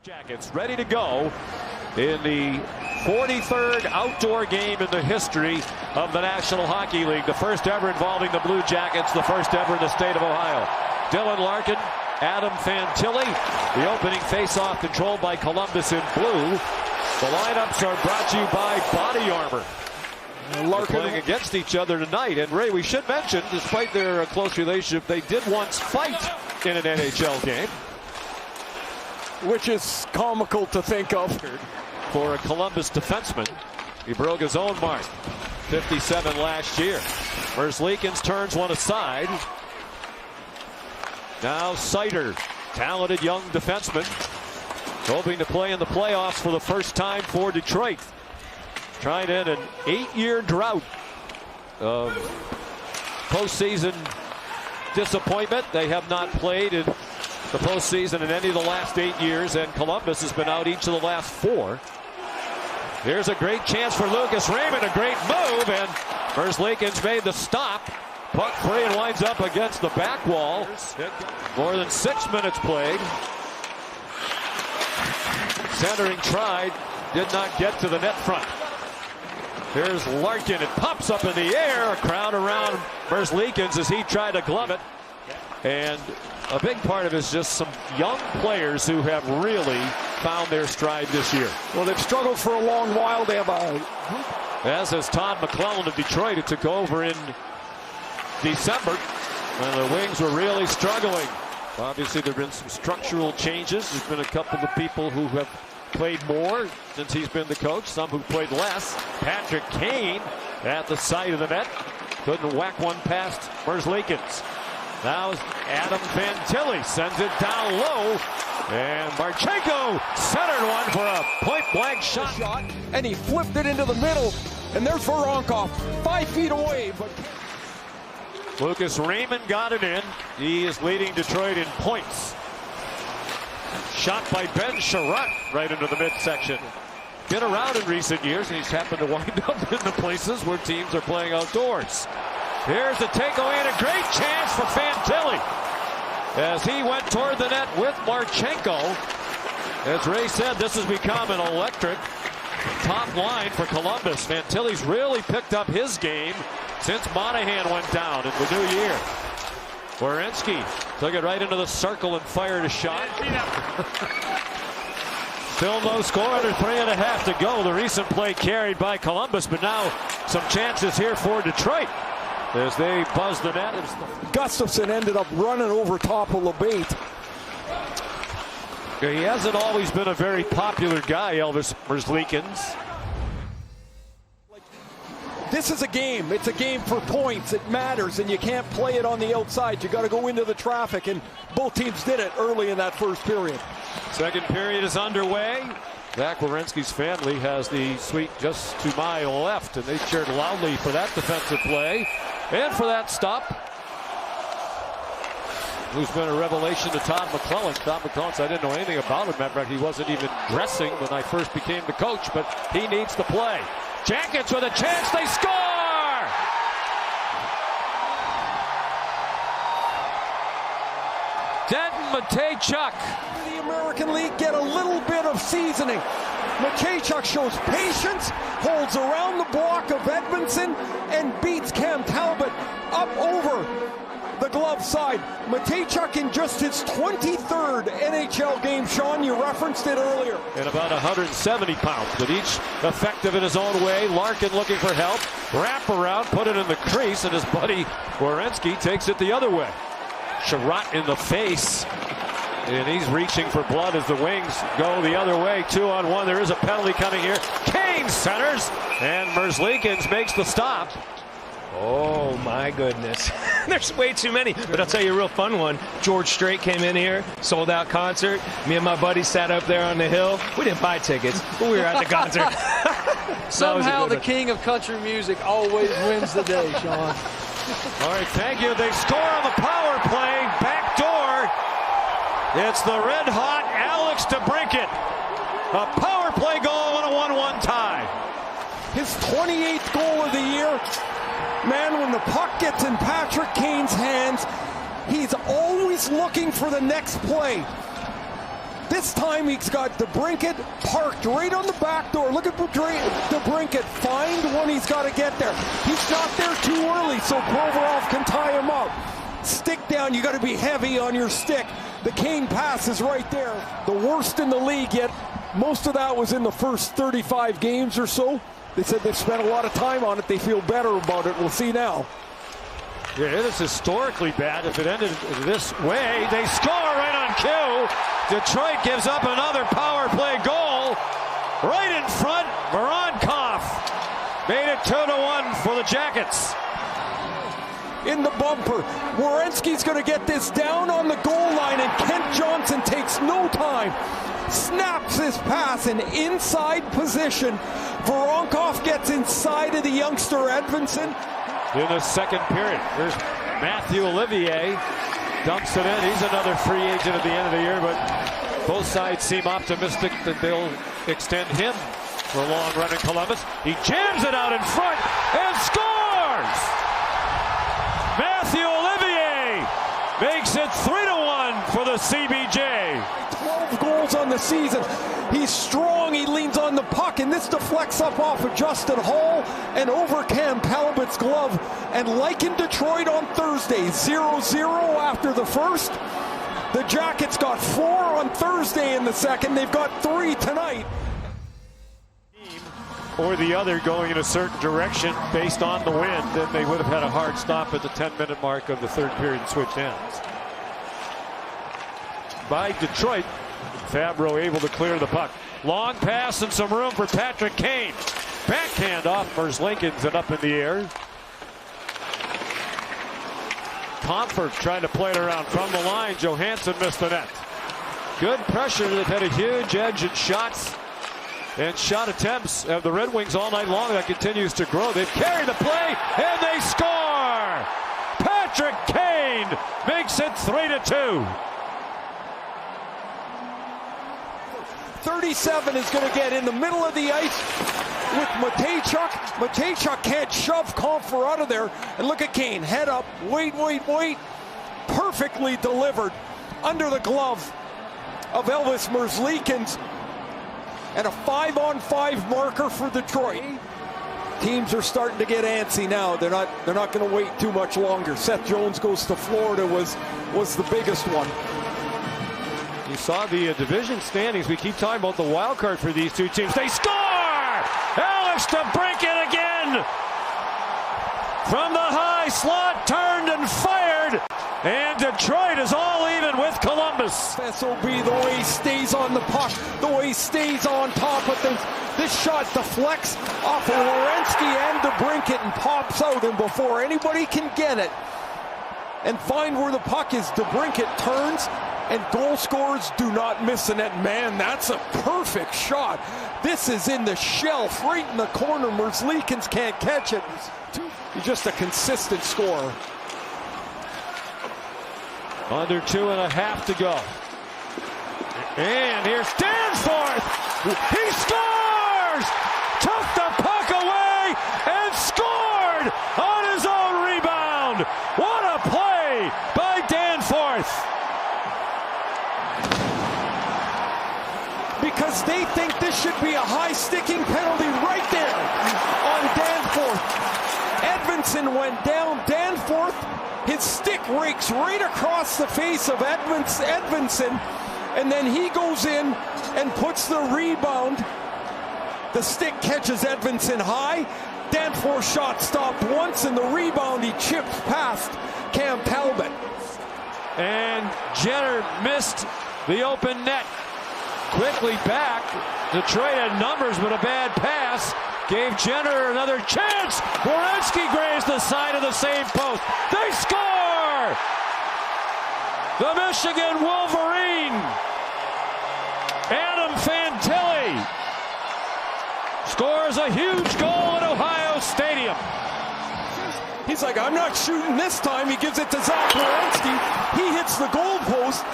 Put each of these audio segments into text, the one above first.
Jackets ready to go in the 43rd outdoor game in the history of the National Hockey League. The first ever involving the Blue Jackets, the first ever in the state of Ohio. Dylan Larkin, Adam Fantilli. The opening face-off controlled by Columbus in blue. The lineups are brought to you by Body Armor. Larkin playing against each other tonight. And Ray, we should mention, despite their close relationship, they did once fight in an NHL game. Which is comical to think of. For a Columbus defenseman, he broke his own mark. 57 last year. Merzlikins turns one aside. Now Sider, talented young defenseman, hoping to play in the playoffs for the first time for Detroit. Trying to end an 8-year drought of postseason disappointment. They have not played in the postseason in any of the last 8 years, and Columbus has been out each of the last 4. Here's a great chance for Lucas Raymond, a great move, and Merzlikins made the stop. Puck free and winds up against the back wall. More than 6 minutes played. Centering tried, did not get to the net front. Here's Larkin, it pops up in the air, a crowd around Merzlikins as he tried to glove it. And a big part of it is just some young players who have really found their stride this year. Well, they've struggled for a long while. They have as has Todd McClellan of Detroit, who took over in December when the Wings were really struggling. Obviously, there have been some structural changes. There's been a couple of people who have played more since he's been the coach, some who played less. Patrick Kane at the side of the net. Couldn't whack one past Merzlikins. Now Adam Fantilli sends it down low. And Marchenko centered one for a point-blank shot. And he flipped it into the middle. And there's Voronkov, 5 feet away. But Lucas Raymond got it in. He is leading Detroit in points. Shot by Ben Sherratt right into the midsection. Been around in recent years, and he's happened to wind up in the places where teams are playing outdoors. Here's the takeaway and a great chance for Fantilli as he went toward the net with Marchenko. As Ray said, this has become an electric top line for Columbus. Fantilli's really picked up his game since Monahan went down in the new year. Werenski took it right into the circle and fired a shot. Still no score, under 3.5 to go. The recent play carried by Columbus, but now some chances here for Detroit as they buzz the net. Gustafsson ended up running over top of LeBate. He hasn't always been a very popular guy, Elvis Merzlikins. This is a game. It's a game for points. It matters, and you can't play it on the outside. You got to go into the traffic, and both teams did it early in that first period. Second period is underway. Zach Werenski's family has the suite just to my left, and they cheered loudly for that defensive play and for that stop. Who's been a revelation to Todd McClellan. Todd McClellan said I didn't know anything about him. Matter of fact, he wasn't even dressing when I first became the coach, but he needs to play. Jackets with a chance, they score! Denton Mateychuk. The American League get a little bit of seasoning. Mateychuk shows patience, holds around the block of Edmondson, and beats Cam Talbot up over the glove side. Mateychuk in just his 23rd NHL game. Sean, you referenced it earlier. And about 170 pounds, but each effective in his own way. Larkin looking for help. Wrap around, put it in the crease, and his buddy Werenski takes it the other way. Sherratt in the face. And he's reaching for blood as the Wings go the other way. 2-on-1. There is a penalty coming here. Kane centers, and Merzlikins makes the stop. Oh my goodness. There's way too many, but I'll tell you a real fun one. George Strait came in here, sold out concert. Me and my buddy sat up there on the hill. We didn't buy tickets, but we were at the concert. Somehow the king of country music always wins the day, Sean. All right, thank you. They score on the power play. Back door. It's the red-hot Alex DeBrincat. A power play goal and a 1-1 tie. His 28th goal of the year. Man, when the puck gets in Patrick Kane's hands, he's always looking for the next play. This time he's got DeBrincat parked right on the back door. Look at DeBrincat find when he's got to get there. He's not there too early, so Provorov can tie him up. Stick down, you got to be heavy on your stick. The Kane pass is right there. The worst in the league, yet most of that was in the first 35 games or so. They said they've spent a lot of time on it. They feel better about it. We'll see now. Yeah, it is historically bad. If it ended this way, they score right on cue. Detroit gives up another power play goal. Right in front, Voronkov made it 2-1 for the Jackets. In the bumper, Werenski's going to get this down on the goal line, and Kent Johnson takes no time. Snaps his pass in inside position. Voronkov gets inside of the youngster Edvinsson. In the second period, there's Matthew Olivier. Dumps it in. He's another free agent at the end of the year, but both sides seem optimistic that they'll extend him for a long run in Columbus. He jams it out in front and scores! Matthew Olivier makes it 3-1 for the CBJ. 12 goals on the season. He's strong, he leans on the puck, and this deflects up off of Justin Hall and over Cam Talbot's glove. And like in Detroit on Thursday, 0-0 after the first. The Jackets got 4 on Thursday in the second. They've got 3 tonight. Or the other going in a certain direction based on the wind, then they would have had a hard stop at the 10-minute mark of the third period and switched ends. By Detroit, Fabro able to clear the puck. Long pass and some room for Patrick Kane. Backhand off Merzlikins and up in the air. Danforth trying to play it around from the line. Johansson missed the net. Good pressure. They've had a huge edge in shots and shot attempts of the Red Wings all night long. That continues to grow. They've carried the play and they score. Patrick Kane makes it 3-2. 37 is going to get in the middle of the ice with Matejchuk. Matejchuk can't shove Comfer out of there. And look at Kane. Head up. Wait. Perfectly delivered under the glove of Elvis Merzlikins. And a 5-on-5 marker for Detroit. Teams are starting to get antsy now. They're not going to wait too much longer. Seth Jones goes to Florida was the biggest one. You saw the division standings. We keep talking about the wild card for these two teams. They score! Alex DeBrincat again! From the high slot, turned and fired. And Detroit is all even with Columbus. SOB, the way he stays on the puck, the way he stays on top of things. This shot deflects off of Werenski and DeBrincat and pops out. And before anybody can get it and find where the puck is, DeBrincat turns. And goal scorers do not miss a net. Man, that's a perfect shot. This is in the shelf, right in the corner. Merzlikins can't catch it. He's just a consistent scorer. Under 2.5 to go. And here's Danforth. He scores! Took the puck away and scored on his own rebound. What a play by Danforth. Because they think this should be a high sticking penalty right there on Danforth. Edvinsson went down. Danforth, his stick rakes right across the face of Edvinsson, and then he goes in and puts the rebound. The stick catches Edvinsson high. Danforth's shot stopped once, and the rebound he chips past Cam Talbot. And Jenner missed the open net. Quickly back. Detroit had numbers, but a bad pass gave Jenner another chance. Werenski grazed the side of the same post. They score! The Michigan Wolverine, Adam Fantilli, scores a huge goal at Ohio Stadium. He's like, I'm not shooting this time. He gives it to Zach Werenski. He hits the goalpost.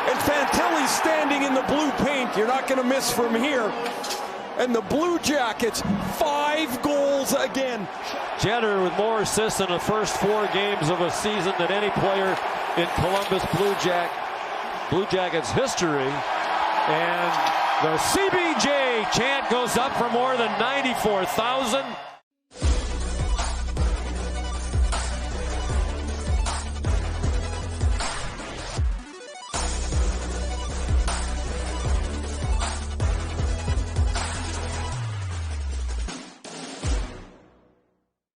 And Fantilli's standing in the blue paint. You're not going to miss from here. And the Blue Jackets, 5 goals again. Jenner with more assists in the first 4 games of a season than any player in Columbus Blue Jackets history. And the CBJ chant goes up for more than 94,000.